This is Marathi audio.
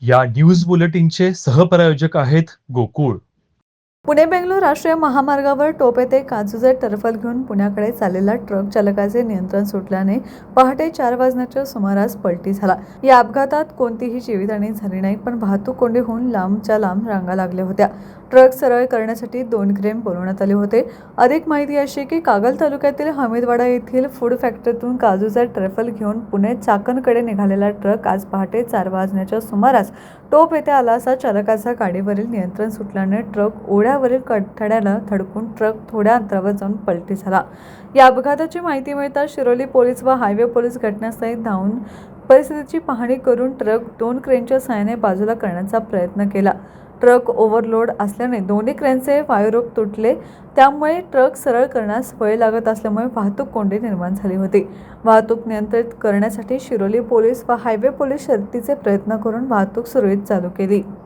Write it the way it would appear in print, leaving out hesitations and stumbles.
या न्यूज बुलेटिनचे सहप्रायोजक आहेत गोकुळ. पुणे बेंगलोर राष्ट्रीय महामार्गावर टोप येथे काजूचे टरफल घेऊन पुण्याकडे चाललेला ट्रक चालकाचे नियंत्रण सुटल्याने पहाटे 4 वाजण्याच्या सुमारास पलटी झाला. या अपघातात कोणतीही जीवितहानी झाली नाही, पण वाहतूक कोंडी होऊन लांबच्या लांब रांगा लागल्या होत्या. ट्रक सरळ करण्यासाठी 2 क्रेन बोलवण्यात आले होते. अधिक माहिती अशी की कागल तालुक्यातील हमीदवाडा येथील फूड फॅक्टरीतून काजूचा टरफल घेऊन पुणे चाकणकडे निघालेला ट्रक आज पहाटे 4 वाजण्याच्या सुमारास टोप येथे आला असता चालकाचा गाडीवरील नियंत्रण सुटल्याने ट्रक ओढ्यावरील कठड्याला धडकून ट्रक थोड्या अंतरावर जाऊन पलटी झाला. या अपघाताची माहिती मिळताच शिरोली पोलीस व हायवे पोलीस घटनास्थळी धावून परिस्थितीची पाहणी करून ट्रक 2 क्रेनच्या सहाय्याने बाजूला करण्याचा प्रयत्न केला. ट्रक ओव्हरलोड असल्याने दोन्ही क्रेनचे वायुरोग तुटले, त्यामुळे ट्रक सरळ करण्यास वेळ लागत असल्यामुळे वाहतूक कोंडी निर्माण झाली होती. वाहतूक नियंत्रित करण्यासाठी शिरोली पोलीस व हायवे पोलीस शर्थीचे प्रयत्न करून वाहतूक सुरळीत चालू केली.